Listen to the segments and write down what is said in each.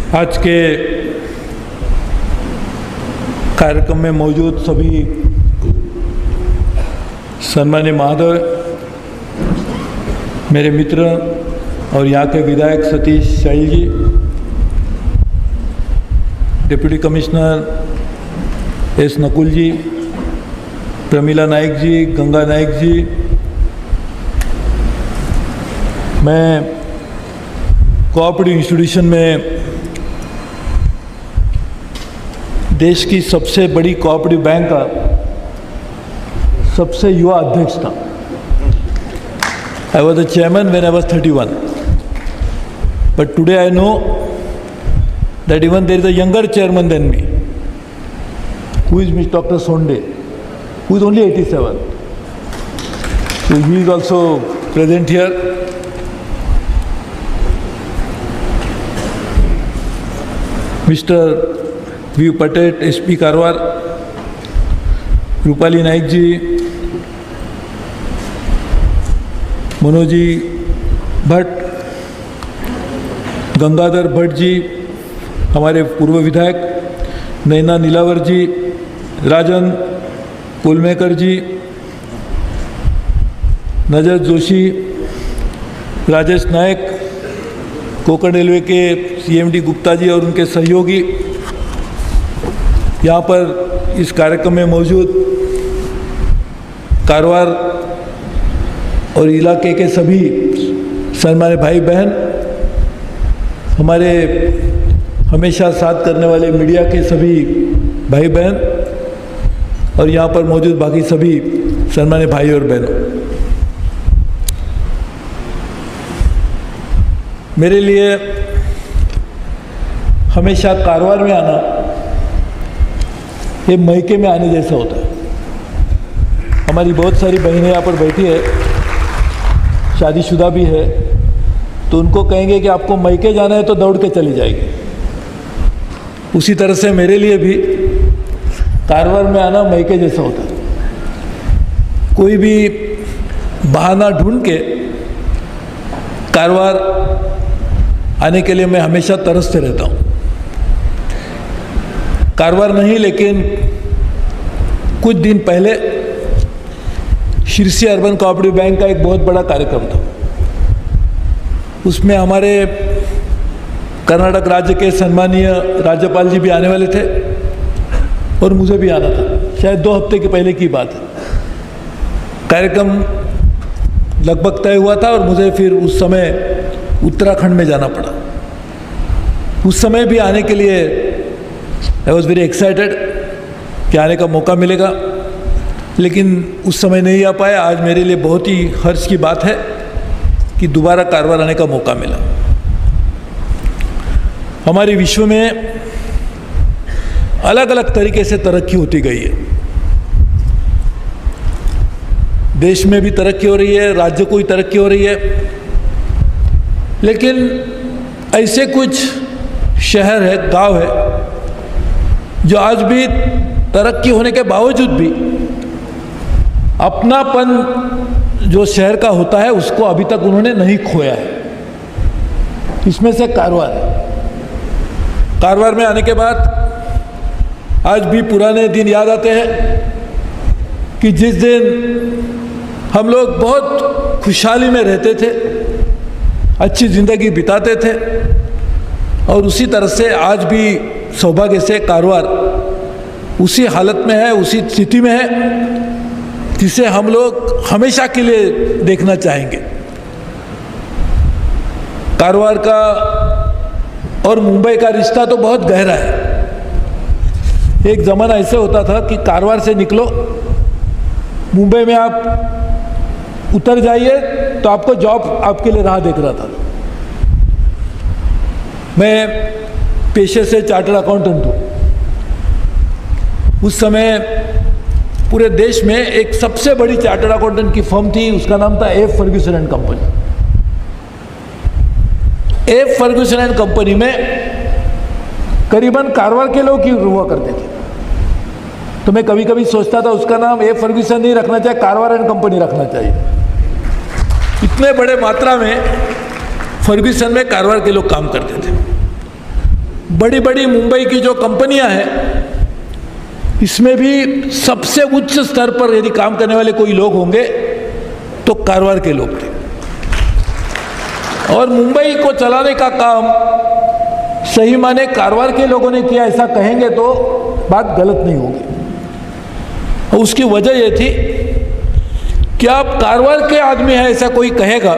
आज के कार्यक्रम में मौजूद सभी सम्मानीय महोदय, मेरे मित्र और यहाँ के विधायक सतीश शाही जी, डिप्टी कमिश्नर एस नकुल जी, प्रमीला नाइक जी, गंगा नाइक जी, मैं कोऑपरेटिव इंस्टीट्यूशन में देश की सबसे बड़ी कोऑपरेटिव बैंक का सबसे युवा अध्यक्ष था। I was the chairman when I was 31. But today I know that even there is a younger chairman than me, who is Mr. Dr. Sonde, who is only 87. So he is also present here. Mr. V. Patel, SP Karwar, Rupali Naik जी, मनोजी भट्ट, गंगाधर भट्ट जी, हमारे पूर्व विधायक, नैना नीलावर जी, राजन पुलमेकर जी, नजर जोशी, राजेश नायक, Konkan railway के CMD Gupta ji और उनके सहयोगी, यहाँ पर इस कार्यक्रम में मौजूद कारवार और इलाके के सभी सम्मानित भाई बहन, हमारे हमेशा साथ करने वाले मीडिया के सभी भाई बहन और यहाँ पर मौजूद बाकी सभी सम्मानित भाई और बहनों, मेरे लिए हमेशा कारवार में आना ये मैके में आने जैसा होता है। हमारी बहुत सारी बहनें यहाँ पर बैठी है, शादीशुदा भी है, तो उनको कहेंगे कि आपको मैके जाना है तो दौड़ के चली जाएगी। उसी तरह से मेरे लिए भी कारवार में आना मैके जैसा होता है। कोई भी बहाना ढूंढ के कारवार आने के लिए मैं हमेशा तरसते रहता हूँ। कारवार नहीं, लेकिन कुछ दिन पहले शिरसी अर्बन कोऑपरेटिव बैंक का एक बहुत बड़ा कार्यक्रम था। उसमें हमारे कर्नाटक राज्य के सम्मानीय राज्यपाल जी भी आने वाले थे और मुझे भी आना था। शायद 2 हफ्ते के पहले की बात है। कार्यक्रम लगभग तय हुआ था और मुझे फिर उस समय उत्तराखंड में जाना पड़ा। उस समय भी आने के लिए आई वॉज वेरी एक्साइटेड कि आने का मौका मिलेगा, लेकिन उस समय नहीं आ पाया। आज मेरे लिए बहुत ही हर्ष की बात है कि दोबारा कारवार आने का मौका मिला। हमारे विश्व में अलग अलग तरीके से तरक्की होती गई है। देश में भी तरक्की हो रही है, राज्य को भी तरक्की हो रही है, लेकिन ऐसे कुछ शहर है, गांव है, जो आज भी तरक्की होने के बावजूद भी अपनापन जो शहर का होता है उसको अभी तक उन्होंने नहीं खोया है। इसमें से कारवार है। कारवार में आने के बाद आज भी पुराने दिन याद आते हैं कि जिस दिन हम लोग बहुत खुशहाली में रहते थे, अच्छी ज़िंदगी बिताते थे, और उसी तरह से आज भी सौभाग्य से कारवार उसी हालत में है, उसी स्थिति में है जिसे हम लोग हमेशा के लिए देखना चाहेंगे। कारवार का और मुंबई का रिश्ता तो बहुत गहरा है। एक ज़माना ऐसे होता था कि कारवार से निकलो, मुंबई में आप उतर जाइए तो आपको जॉब आपके लिए राह देख रहा था। मैं पेशे से चार्टर्ड अकाउंटेंट हूँ। उस समय पूरे देश में एक सबसे बड़ी चार्टर्ड अकाउंटेंट की फर्म थी, उसका नाम था F Ferguson and company. F Ferguson and company में करीबन कारवार के लोग ही हुआ करते थे। तो मैं कभी कभी सोचता था उसका नाम एफ फर्ग्यूसन नहीं रखना चाहिए, कारवार एंड कंपनी रखना चाहिए। इतने बड़े मात्रा में फर्ग्यूसन में कारवार के लोग काम करते थे। बड़ी बड़ी मुंबई की जो कंपनियां हैं, इसमें भी सबसे उच्च स्तर पर यदि काम करने वाले कोई लोग होंगे तो कारवार के लोग थे। और मुंबई को चलाने का काम सही माने कारवार के लोगों ने किया, ऐसा कहेंगे तो बात गलत नहीं होगी। और उसकी वजह यह थी कि आप कारवार के आदमी हैं ऐसा कोई कहेगा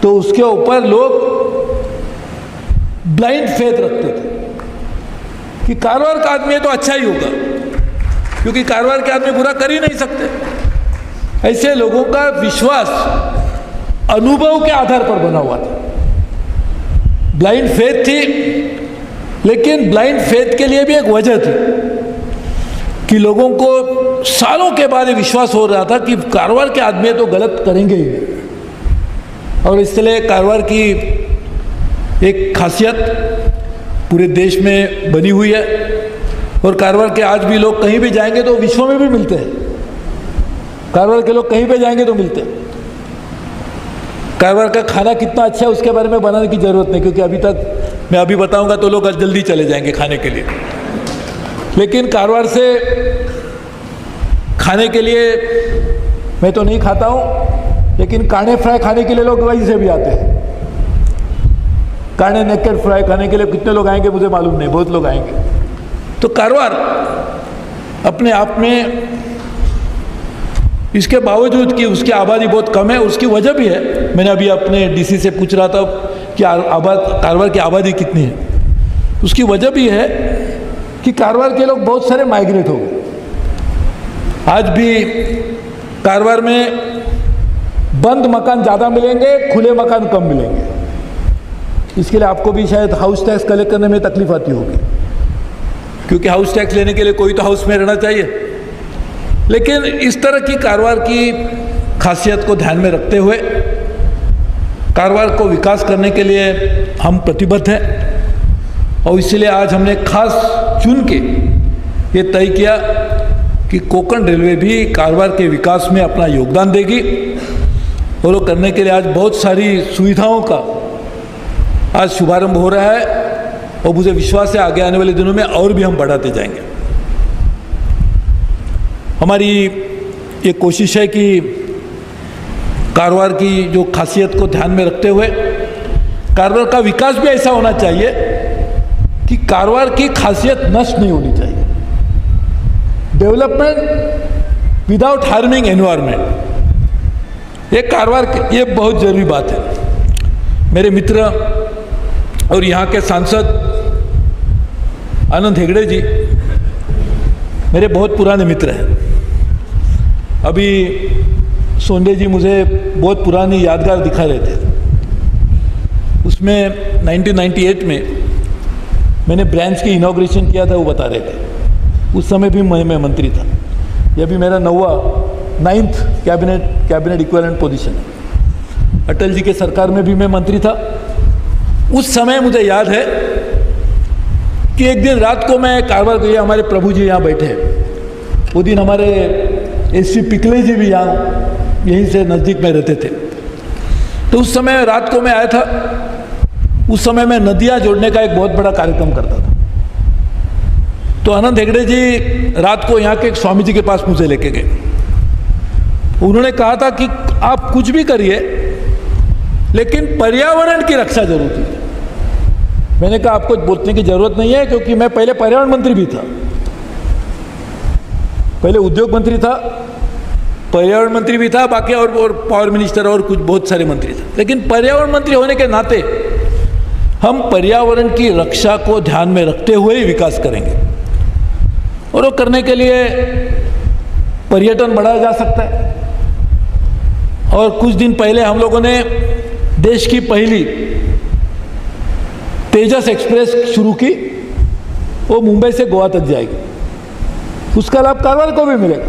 तो उसके ऊपर लोग ब्लाइंड फेथ रखते थे कि कारवार का आदमी है तो अच्छा ही होगा, क्योंकि कारवार के आदमी बुरा कर ही नहीं सकते। ऐसे लोगों का विश्वास अनुभव के आधार पर बना हुआ था। ब्लाइंड फेथ थी, लेकिन ब्लाइंड फेथ के लिए भी एक वजह थी कि लोगों को सालों के बाद विश्वास हो रहा था कि कारवार के आदमी तो गलत करेंगे ही। और इसलिए कारवार की एक खासियत पूरे देश में बनी हुई है, और कारवार के आज भी लोग कहीं भी जाएंगे तो विश्व में भी मिलते हैं। कारवार के लोग कहीं पे जाएंगे तो मिलते हैं। कारवार का खाना कितना अच्छा है उसके बारे में बनाने की ज़रूरत नहीं, क्योंकि अभी तक मैं अभी बताऊंगा तो लोग जल्दी चले जाएंगे खाने के लिए। लेकिन कारवार से खाने के लिए मैं तो नहीं खाता हूँ, लेकिन काने फ्राई खाने के लिए लोग वहीं से भी आते हैं। काने नेकेड फ्राई खाने के लिए कितने लोग आएंगे मुझे मालूम नहीं, बहुत लोग आएंगे। तो कारवार अपने आप में, इसके बावजूद कि उसकी आबादी बहुत कम है, उसकी वजह भी है। मैंने अभी अपने डीसी से पूछ रहा था कि कारवार की आबादी कितनी है। उसकी वजह भी है कि कारवार के लोग बहुत सारे माइग्रेट हो गए। आज भी कारवार में बंद मकान ज़्यादा मिलेंगे, खुले मकान कम मिलेंगे। इसके लिए आपको भी शायद हाउस टैक्स कलेक्ट करने में तकलीफ आती होगी, क्योंकि हाउस टैक्स लेने के लिए कोई तो हाउस में रहना चाहिए। लेकिन इस तरह की कारवार की खासियत को ध्यान में रखते हुए कारवार को विकास करने के लिए हम प्रतिबद्ध हैं, और इसलिए आज हमने खास चुन के ये तय किया कि कोंकण रेलवे भी कारवार के विकास में अपना योगदान देगी। और वो करने के लिए आज बहुत सारी सुविधाओं का आज शुभारंभ हो रहा है, और मुझे विश्वास है आगे आने वाले दिनों में और भी हम बढ़ाते जाएंगे। हमारी ये कोशिश है कि कारवार की जो खासियत को ध्यान में रखते हुए कारवार का विकास भी ऐसा होना चाहिए कि कारवार की खासियत नष्ट नहीं होनी चाहिए। डेवलपमेंट विदाउट हार्मिंग एनवायरमेंट, ये कारवार ये बहुत जरूरी बात है। मेरे मित्र और यहाँ के सांसद आनंद हेगड़े जी मेरे बहुत पुराने मित्र हैं। अभी सोंडे जी मुझे बहुत पुरानी यादगार दिखा रहे थे। उसमें 1998 में मैंने ब्रांच की इनॉग्रेशन किया था, वो बता रहे थे। उस समय भी मैं मंत्री था। यह भी मेरा 9th कैबिनेट इक्विवेलेंट पोजीशन है। अटल जी के सरकार में भी मैं मंत्री था। उस समय मुझे याद है कि एक दिन रात को मैं कारवार गया, हमारे प्रभु जी यहाँ बैठे हैं। वो दिन हमारे एसपी पिकले जी भी यहाँ यहीं से नज़दीक में रहते थे। तो उस समय रात को मैं आया था। उस समय मैं नदियाँ जोड़ने का एक बहुत बड़ा कार्यक्रम करता था। तो आनंद हेगड़े जी रात को यहाँ के एक स्वामी जी के पास मुझे लेके गए। उन्होंने कहा था कि आप कुछ भी करिए, लेकिन पर्यावरण की रक्षा जरूर कीजिए। मैंने कहा आपको बोलने की जरूरत नहीं है, क्योंकि मैं पहले पर्यावरण मंत्री भी था, पहले उद्योग मंत्री था, पर्यावरण मंत्री भी था, बाकी और पावर मिनिस्टर और कुछ बहुत सारे मंत्री थे। लेकिन पर्यावरण मंत्री होने के नाते हम पर्यावरण की रक्षा को ध्यान में रखते हुए ही विकास करेंगे। और वो करने के लिए पर्यटन बढ़ाया जा सकता है। और कुछ दिन पहले हम लोगों ने देश की पहली तेजस एक्सप्रेस शुरू की। वो मुंबई से गोवा तक जाएगी। उसका लाभ कारवार को भी मिलेगा,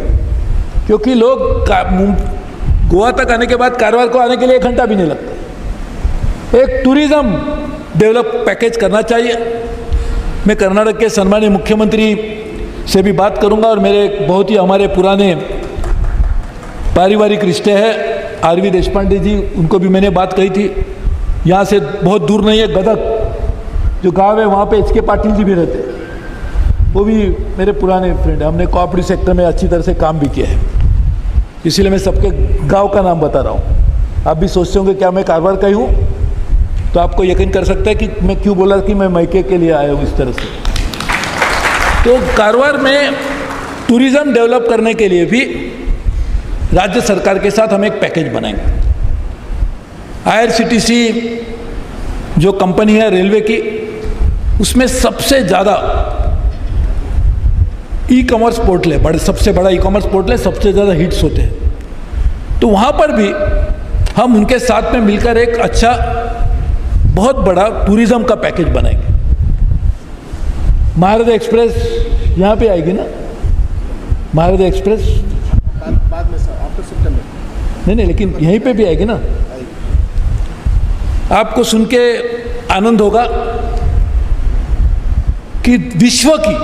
क्योंकि लोग गोवा तक आने के बाद कारवार को आने के लिए 1 घंटा भी नहीं लगता। एक टूरिज्म डेवलप पैकेज करना चाहिए। मैं कर्नाटक के सम्मानीय मुख्यमंत्री से भी बात करूंगा, और मेरे बहुत ही हमारे पुराने पारिवारिक रिश्ते हैं आरवी देशपांडे जी, उनको भी मैंने बात कही थी। यहाँ से बहुत दूर नहीं है, गदग जो गांव है वहाँ पे एच के पाटिल जी भी रहते हैं, वो भी मेरे पुराने फ्रेंड हैं। हमने कोऑपरेटिव सेक्टर में अच्छी तरह से काम भी किया है, इसीलिए मैं सबके गांव का नाम बता रहा हूँ। आप भी सोचते होंगे क्या मैं कारवार का ही हूँ, तो आपको यकीन कर सकता है कि मैं क्यों बोला कि मैं मायके के लिए आया हूँ इस तरह से। तो कारवार में टूरिज्म डेवलप करने के लिए भी राज्य सरकार के साथ हम एक पैकेज बनाएंगे। IRCTC जो कंपनी है रेलवे की, उसमें सबसे ज़्यादा ई-कॉमर्स पोर्टल है, सबसे बड़ा ई-कॉमर्स पोर्टल है, सबसे ज़्यादा हिट्स होते हैं। तो वहाँ पर भी हम उनके साथ में मिलकर एक अच्छा बहुत बड़ा टूरिज्म का पैकेज बनाएंगे। महाराजा एक्सप्रेस यहाँ पे आएगी ना, महाराजा एक्सप्रेस बाद में सर, आफ्टर सितंबर। नहीं, लेकिन यहीं पे भी आएगी ना। आपको सुन के आनंद होगा कि विश्व की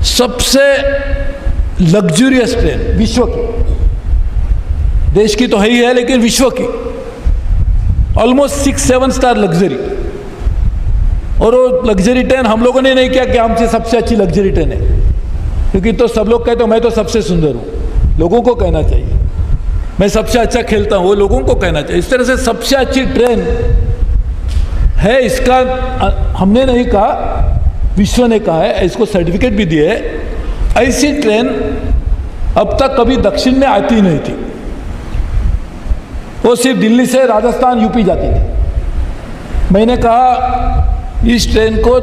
सबसे लग्जूरियस ट्रेन, विश्व की, देश की तो है ही है लेकिन विश्व की, ऑलमोस्ट 6-7 स्टार लग्जरी। और वो लग्जरी ट्रेन हम लोगों ने नहीं किया कि हमसे सबसे अच्छी लग्जरी ट्रेन है, क्योंकि तो सब लोग कहते हो मैं तो सबसे सुंदर हूँ, लोगों को कहना चाहिए। मैं सबसे अच्छा खेलता हूँ, वो लोगों को कहना चाहिए। इस तरह से सबसे अच्छी ट्रेन है, इसका हमने नहीं कहा, विश्व ने कहा है, इसको सर्टिफिकेट भी दिए है। ऐसी ट्रेन अब तक कभी दक्षिण में आती नहीं थी, वो सिर्फ दिल्ली से राजस्थान यूपी जाती थी। मैंने कहा इस ट्रेन को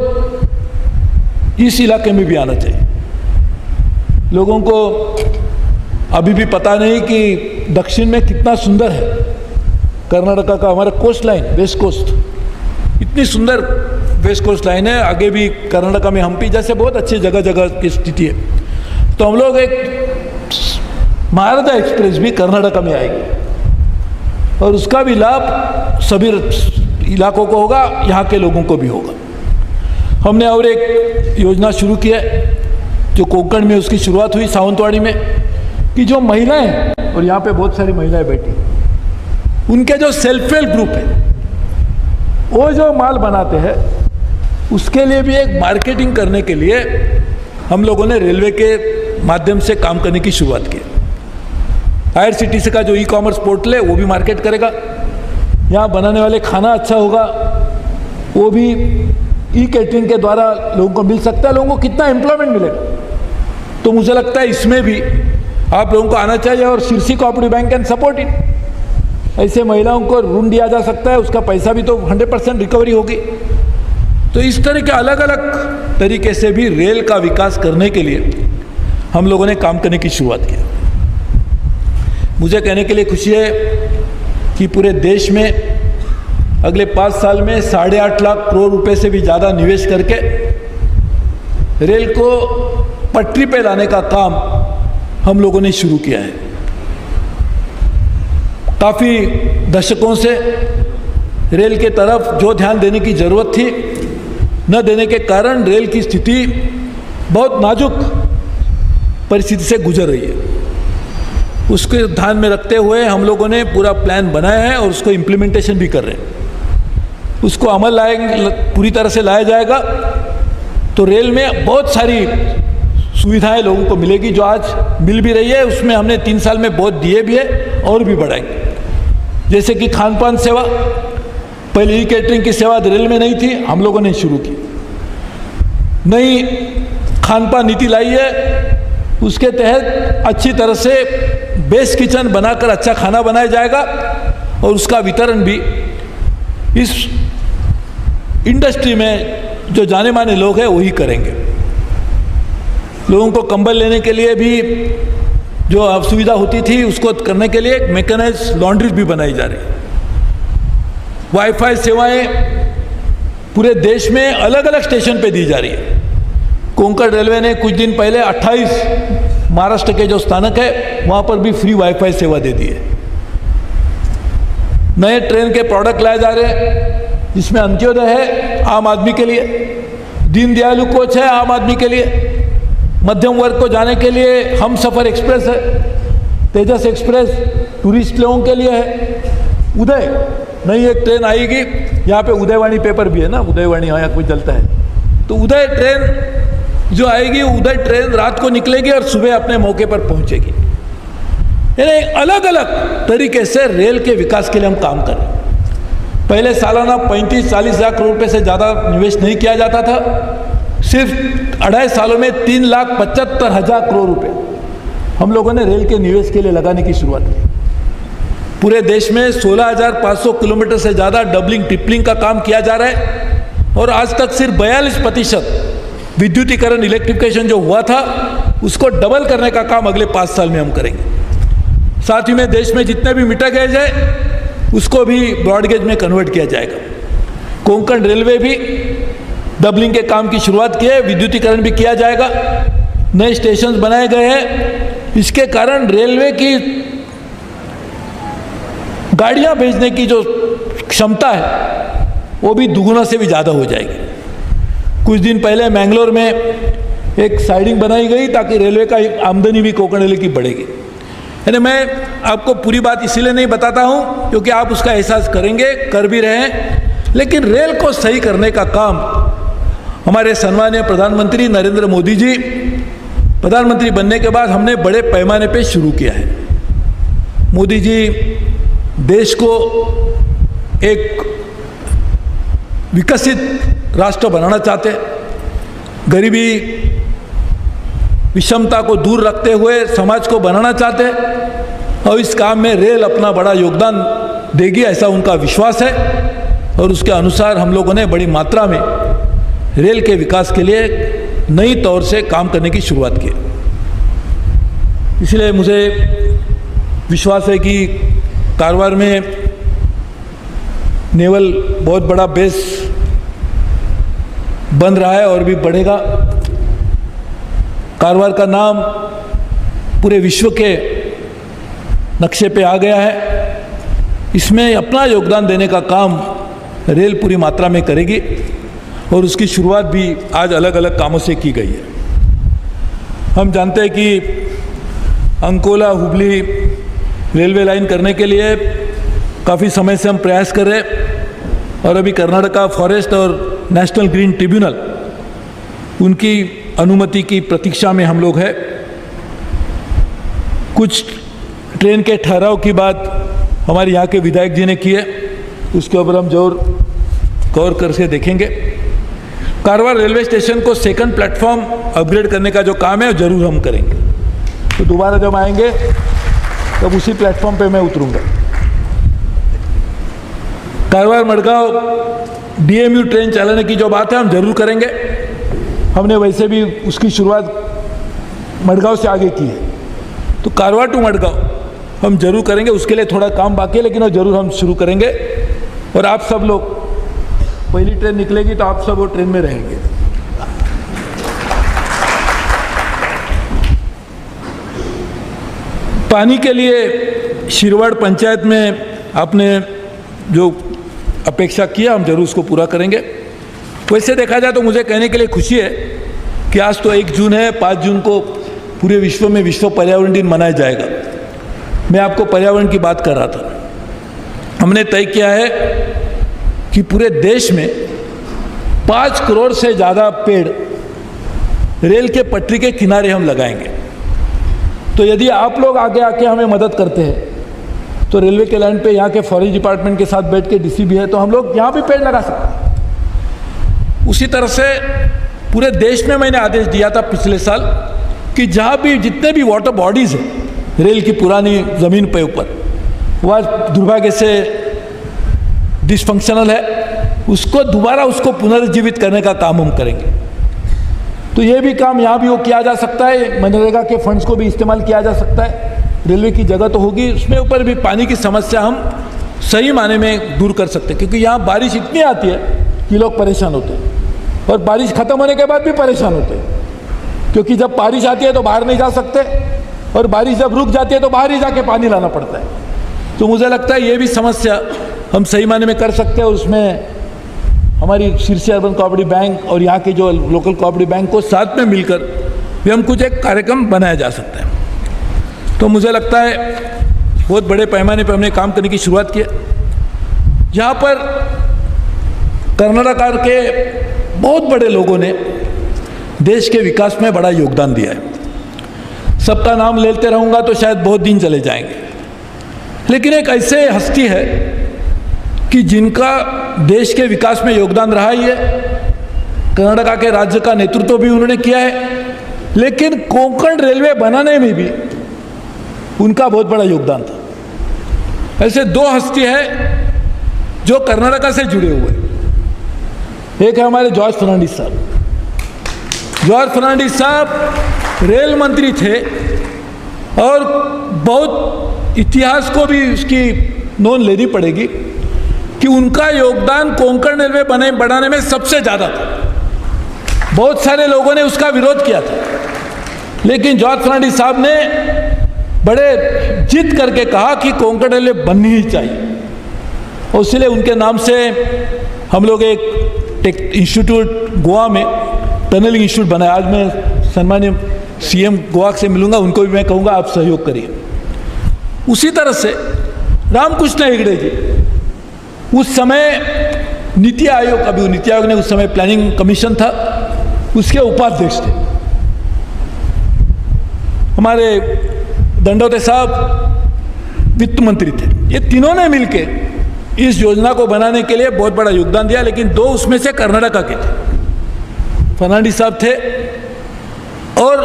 इस इलाके में भी आना चाहिए। लोगों को अभी भी पता नहीं कि दक्षिण में कितना सुंदर है कर्नाटका का हमारा कोस्ट लाइन, वेस्ट कोस्ट, इतनी सुंदर वेस्ट कोस्ट लाइन है। आगे भी कर्नाटका में हम्पी जैसे बहुत अच्छी जगह जगह की स्थिति है। तो हम लोग एक महाराजा एक्सप्रेस भी कर्नाटका में आएगी और उसका भी लाभ सभी इलाकों को होगा, यहाँ के लोगों को भी होगा। हमने और एक योजना शुरू की है जो कोंकण में उसकी शुरुआत हुई, सावंतवाड़ी में, कि जो महिलाएं हैं, और यहाँ पे बहुत सारी महिलाएं बैठी, उनके जो सेल्फ हेल्प ग्रुप है, वो जो माल बनाते हैं उसके लिए भी एक मार्केटिंग करने के लिए हम लोगों ने रेलवे के माध्यम से काम करने की शुरुआत की। IRCTC का जो ई-कॉमर्स पोर्टल है वो भी मार्केट करेगा, यहाँ बनाने वाले खाना अच्छा होगा, वो भी ई-कैटरिंग के द्वारा लोगों को मिल सकता है। लोगों को कितना एम्प्लॉयमेंट मिलेगा, तो मुझे लगता है इसमें भी आप लोगों को आना चाहिए। और Sirsi cooperative bank can support it. ऐसे महिलाओं को ऋण दिया जा सकता है, उसका पैसा भी तो 100% रिकवरी होगी। तो इस तरह के अलग अलग तरीके से भी रेल का विकास करने के लिए हम लोगों ने काम करने की शुरुआत की। मुझे कहने के लिए खुशी है कि पूरे देश में अगले 5 साल में 8.5 लाख करोड़ रुपए से भी ज़्यादा निवेश करके रेल को पटरी पे लाने का काम हम लोगों ने शुरू किया है। काफ़ी दशकों से रेल के तरफ जो ध्यान देने की ज़रूरत थी, न देने के कारण रेल की स्थिति बहुत नाजुक परिस्थिति से गुजर रही है। उसके ध्यान में रखते हुए हम लोगों ने पूरा प्लान बनाया है और उसको इम्प्लीमेंटेशन भी कर रहे हैं। उसको अमल लाएंगे, पूरी तरह से लाया जाएगा तो रेल में बहुत सारी सुविधाएं लोगों को मिलेगी, जो आज मिल भी रही है। उसमें हमने 3 साल में बहुत दिए भी है और भी बढ़ाएंगे। जैसे कि खान पान सेवा, पहले ई कैटरिंग की सेवा रेल में नहीं थी, हम लोगों ने शुरू की। नई खान पान नीति लाई है, उसके तहत अच्छी तरह से बेस किचन बनाकर अच्छा खाना बनाया जाएगा और उसका वितरण भी इस इंडस्ट्री में जो जाने माने लोग हैं वही करेंगे। लोगों को कंबल लेने के लिए भी जो असुविधा होती थी उसको करने के लिए मैकेनाइज्ड लॉन्ड्रीज भी बनाई जा रही है। वाईफाई सेवाएं पूरे देश में अलग अलग स्टेशन पे दी जा रही है। कोंकण रेलवे ने कुछ दिन पहले 28 महाराष्ट्र के जो स्थानक है वहाँ पर भी फ्री वाईफाई सेवा दे दी है। नए ट्रेन के प्रोडक्ट लाए जा रहे हैं जिसमें अंत्योदय है आम आदमी के लिए, दीनदयालु कोच है आम आदमी के लिए, मध्यम वर्ग को जाने के लिए हम सफ़र एक्सप्रेस है, तेजस एक्सप्रेस टूरिस्ट लोगों के लिए है, उदय नई एक ट्रेन आएगी, यहाँ पे उदयवाणी पेपर भी है ना, उदयवाणी यहाँ कोई चलता है, तो उदय ट्रेन जो आएगी, उदय ट्रेन रात को निकलेगी और सुबह अपने मौके पर पहुँचेगी। यानी अलग अलग तरीके से रेल के विकास के लिए हम काम कर रहे हैं। पहले सालाना 35-40 लाख करोड़ रुपए से ज़्यादा निवेश नहीं किया जाता था, सिर्फ 2.5 सालों में 3,75,000 करोड़ रुपए हम लोगों ने रेल के निवेश के लिए लगाने की शुरुआत की। पूरे देश में 16,500 किलोमीटर से ज़्यादा डबलिंग ट्रिपलिंग का काम किया जा रहा है और आज तक सिर्फ 42% विद्युतीकरण इलेक्ट्रिफिकेशन जो हुआ था उसको डबल करने का काम अगले 5 साल में हम करेंगे। साथ ही में देश में जितने भी मीटर गेज है उसको भी ब्रॉडगेज में कन्वर्ट किया जाएगा। कोंकण रेलवे भी डबलिंग के काम की शुरुआत की है, विद्युतीकरण भी किया जाएगा, नए स्टेशन बनाए गए हैं। इसके कारण रेलवे की गाड़ियां भेजने की जो क्षमता है वो भी दुगुना से भी ज़्यादा हो जाएगी। कुछ दिन पहले मैंगलोर में एक साइडिंग बनाई गई ताकि रेलवे का आमदनी भी कोंकण रेलवे की बढ़ेगी। यानी मैं आपको पूरी बात इसीलिए नहीं बताता हूं क्योंकि आप उसका एहसास करेंगे, कर भी रहे हैं, लेकिन रेल को सही करने का काम हमारे सम्मानीय प्रधानमंत्री नरेंद्र मोदी जी प्रधानमंत्री बनने के बाद हमने बड़े पैमाने पे शुरू किया है। मोदी जी देश को एक विकसित राष्ट्र बनाना चाहते हैं, गरीबी विषमता को दूर रखते हुए समाज को बनाना चाहते हैं और इस काम में रेल अपना बड़ा योगदान देगी, ऐसा उनका विश्वास है और उसके अनुसार हम लोगों ने बड़ी मात्रा में रेल के विकास के लिए नई तौर से काम करने की शुरुआत की। इसलिए मुझे विश्वास है कि कारवार में नेवल बहुत बड़ा बेस बन रहा है और भी बढ़ेगा। कारवार का नाम पूरे विश्व के नक्शे पे आ गया है। इसमें अपना योगदान देने का काम रेल पूरी मात्रा में करेगी और उसकी शुरुआत भी आज अलग अलग कामों से की गई है। हम जानते हैं कि अंकोला हुबली रेलवे लाइन करने के लिए काफ़ी समय से हम प्रयास कर रहे हैं और अभी कर्नाटका फॉरेस्ट और नेशनल ग्रीन ट्रिब्यूनल उनकी अनुमति की प्रतीक्षा में हम लोग हैं। कुछ ट्रेन के ठहराव की बात हमारे यहाँ के विधायक जी ने की है, उसके ऊपर हम जरूर गौर करके देखेंगे। कारवार रेलवे स्टेशन को सेकंड प्लेटफॉर्म अपग्रेड करने का जो काम है वो जरूर हम करेंगे। तो दोबारा जब आएंगे तब उसी प्लेटफॉर्म पे मैं उतरूंगा। कारवार मडगांव DMU ट्रेन चलाने की जो बात है हम जरूर करेंगे। हमने वैसे भी उसकी शुरुआत मडगांव से आगे की है, तो कारवार टू मडगांव हम जरूर करेंगे। उसके लिए थोड़ा काम बाकी है लेकिन वो जरूर हम शुरू करेंगे। और आप सब लोग, पहली ट्रेन निकलेगी तो आप सब वो ट्रेन में रहेंगे। पानी के लिए शिरवाड़ पंचायत में आपने जो अपेक्षा किया हम जरूर उसको पूरा करेंगे। वैसे देखा जाए तो मुझे कहने के लिए खुशी है कि आज तो 1 जून है, 5 जून को पूरे विश्व में विश्व पर्यावरण दिन मनाया जाएगा। मैं आपको पर्यावरण की बात कर रहा था। हमने तय किया है कि पूरे देश में 5 करोड़ से ज़्यादा पेड़ रेल के पटरी के किनारे हम लगाएंगे। तो यदि आप लोग आगे आके हमें मदद करते हैं तो रेलवे के लाइन पे यहाँ के फॉरेस्ट डिपार्टमेंट के साथ बैठ के DC भी है तो हम लोग यहाँ भी पेड़ लगा सकते हैं। उसी तरह से पूरे देश में मैंने आदेश दिया था पिछले साल कि जहाँ भी जितने भी वाटर बॉडीज़ हैं रेल की पुरानी ज़मीन पे ऊपर वह दुर्भाग्य से डिसफंक्शनल है, उसको दोबारा उसको पुनर्जीवित करने का काम हम करेंगे। तो ये भी काम यहाँ भी वो किया जा सकता है, मनरेगा के फंड्स को भी इस्तेमाल किया जा सकता है। रेलवे की जगह तो होगी, उसमें ऊपर भी पानी की समस्या हम सही माने में दूर कर सकते हैं क्योंकि यहाँ बारिश इतनी आती है कि लोग परेशान होते हैं और बारिश खत्म होने के बाद भी परेशान होते हैं क्योंकि जब बारिश आती है तो बाहर नहीं जा सकते और बारिश जब रुक जाती है तो बाहर ही जाके पानी लाना पड़ता है। तो मुझे लगता है ये भी समस्या हम सही माने में कर सकते हैं। उसमें हमारी शीर्षे अर्बन कोऑपरेटिव बैंक और यहाँ के जो लोकल कोऑपरेटिव बैंक को साथ में मिलकर भी हम कुछ एक कार्यक्रम बनाया जा सकता है। तो मुझे लगता है बहुत बड़े पैमाने पर हमने काम करने की शुरुआत की है। यहाँ पर कर्नाटक के बहुत बड़े लोगों ने देश के विकास में बड़ा योगदान दिया है। सबका नाम लेते रहूँगा तो शायद बहुत दिन चले जाएंगे, लेकिन एक ऐसे हस्ती है कि जिनका देश के विकास में योगदान रहा ही है। कर्नाटक के राज्य का नेतृत्व भी उन्होंने किया है, लेकिन कोंकण रेलवे बनाने में भी उनका बहुत बड़ा योगदान था। ऐसे दो हस्ती है जो कर्नाटक से जुड़े हुए। एक है हमारे जॉर्ज फर्नांडिस साहब। जॉर्ज फर्नांडिस साहब रेल मंत्री थे और बहुत इतिहास को भी उसकी नोंद लेनी पड़ेगी कि उनका योगदान कोंकण रेलवे बनाने में सबसे ज़्यादा था। बहुत सारे लोगों ने उसका विरोध किया था, लेकिन जॉर्ज फर्नांडिस साहब ने बड़े जिद करके कहा कि कोंकण रेलवे बननी ही चाहिए, और इसलिए उनके नाम से हम लोग एक इंस्टीट्यूट गोवा में टनलिंग इंस्टीट्यूट बनाया। आज मैं सम्मानीय सीएम गोवा से मिलूंगा, उनको भी मैं कहूँगा आप सहयोग करिए। उसी तरह से रामकृष्ण हेगड़े जी उस समय नीति आयोग, अभी नीति आयोग ने उस समय प्लानिंग कमीशन था, उसके उपाध्यक्ष थे। हमारे दंडोते साहब वित्त मंत्री थे। ये तीनों ने मिलके इस योजना को बनाने के लिए बहुत बड़ा योगदान दिया, लेकिन दो उसमें से कर्नाटक के थे। फर्नांडिस साहब थे और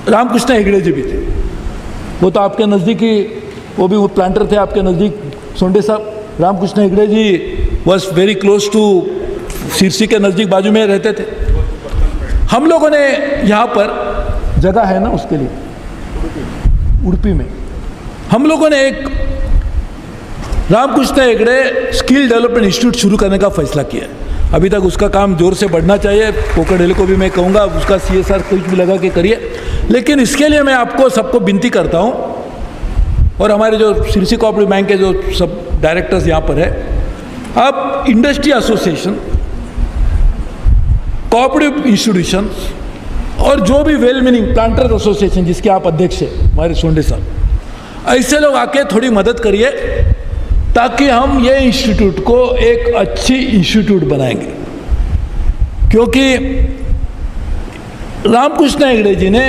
रामकृष्ण हेगड़े जी भी थे। वो तो आपके नज़दीक ही, वो भी वो प्लांटर थे आपके नज़दीक, सोंडे साहब। Ramakrishna Hegde ji was very close to Sirsi के नज़दीक बाजू में रहते थे। हम लोगों ने यहाँ पर जगह है ना उसके लिए, उड़पी में हम लोगों ने एक Ramakrishna Hegde skill development institute शुरू करने का फैसला किया है। अभी तक उसका काम जोर से बढ़ना चाहिए। कोंकण रेलवे को भी मैं कहूँगा उसका CSR कुछ भी लगा के करिए, लेकिन इसके लिए मैं आपको सबको विनती करता हूँ, और हमारे जो सिरसी कोऑपरेटिव बैंक के जो सब डायरेक्टर्स यहाँ पर है, आप इंडस्ट्री एसोसिएशन, कोऑपरेटिव इंस्टीट्यूशन और जो भी वेल मीनिंग प्लांटर्स एसोसिएशन जिसके आप अध्यक्ष हैं हमारे सोंडे साहब, ऐसे लोग आके थोड़ी मदद करिए ताकि हम ये इंस्टीट्यूट को एक अच्छी इंस्टीट्यूट बनाएंगे। क्योंकि रामकृष्ण हेगड़े जी ने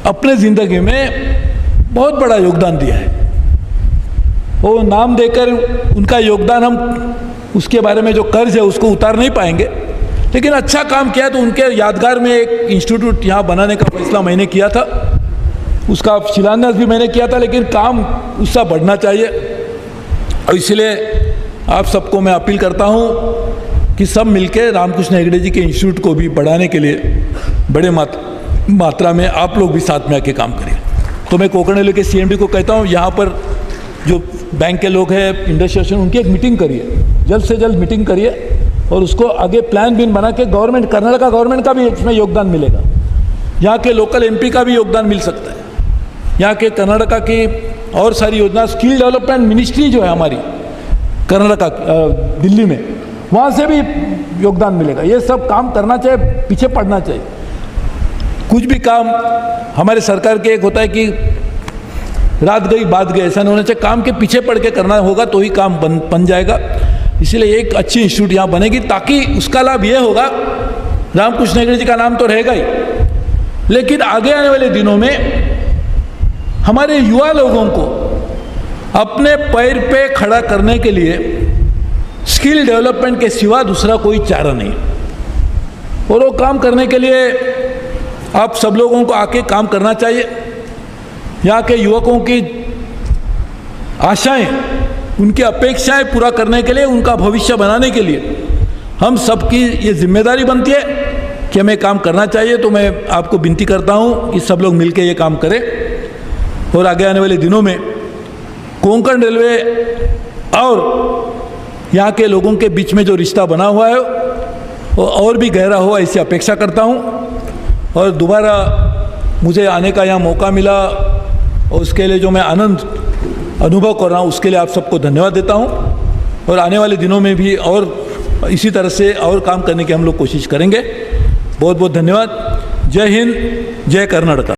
अपने ज़िंदगी में बहुत बड़ा योगदान दिया है। वो नाम देकर उनका योगदान हम उसके बारे में जो कर्ज है उसको उतार नहीं पाएंगे, लेकिन अच्छा काम किया तो उनके यादगार में एक इंस्टीट्यूट यहाँ बनाने का फैसला मैंने किया था। उसका शिलान्यास भी मैंने किया था, लेकिन काम उसका बढ़ना चाहिए। और इसलिए आप सबको मैं अपील करता हूँ कि सब मिलके रामकृष्ण हेगड़े जी के इंस्टीट्यूट को भी बढ़ाने के लिए बड़े मात्रा में आप लोग भी साथ में आके काम करें। तो मैं कोंकण रेलवे के CMD को कहता हूँ, यहाँ पर जो बैंक के लोग हैं, इंडस्ट्री, उनकी एक मीटिंग करिए, जल्द से जल्द मीटिंग करिए, और उसको आगे प्लान बिन बना के गवर्नमेंट, कर्नाटक गवर्नमेंट का भी इसमें योगदान मिलेगा, यहाँ के लोकल MP का भी योगदान मिल सकता है, यहाँ के कर्नाटक की और सारी योजना, स्किल डेवलपमेंट मिनिस्ट्री जो है हमारी कर्नाटक दिल्ली में, वहाँ से भी योगदान मिलेगा। ये सब काम करना चाहिए, पीछे पड़ना चाहिए। कुछ भी काम हमारे सरकार के एक होता है कि रात गई बात गई, ऐसा नहीं होना चाहिए। काम के पीछे पड़ के करना होगा तो ही काम बन जाएगा। इसलिए एक अच्छी इंस्टीट्यूट यहाँ बनेगी, ताकि उसका लाभ ये होगा, रामकृष्ण हेगड़े जी का नाम तो रहेगा ही, लेकिन आगे आने वाले दिनों में हमारे युवा लोगों को अपने पैर पे खड़ा करने के लिए स्किल डेवलपमेंट के सिवा दूसरा कोई चारा नहीं, और वो काम करने के लिए आप सब लोगों को आके काम करना चाहिए। यहाँ के युवकों की आशाएं, उनकी अपेक्षाएं पूरा करने के लिए, उनका भविष्य बनाने के लिए हम सबकी ये जिम्मेदारी बनती है कि हमें काम करना चाहिए। तो मैं आपको विनती करता हूँ कि सब लोग मिलकर ये काम करें, और आगे आने वाले दिनों में कोंकण रेलवे और यहाँ के लोगों के बीच में जो रिश्ता बना हुआ है वो और भी गहरा हो, ऐसी अपेक्षा करता हूँ। और दोबारा मुझे आने का यहाँ मौका मिला, और उसके लिए जो मैं आनंद अनुभव कर रहा हूँ उसके लिए आप सबको धन्यवाद देता हूँ। और आने वाले दिनों में भी और इसी तरह से और काम करने की हम लोग कोशिश करेंगे। बहुत बहुत धन्यवाद। जय हिंद, जय कर्नाटक।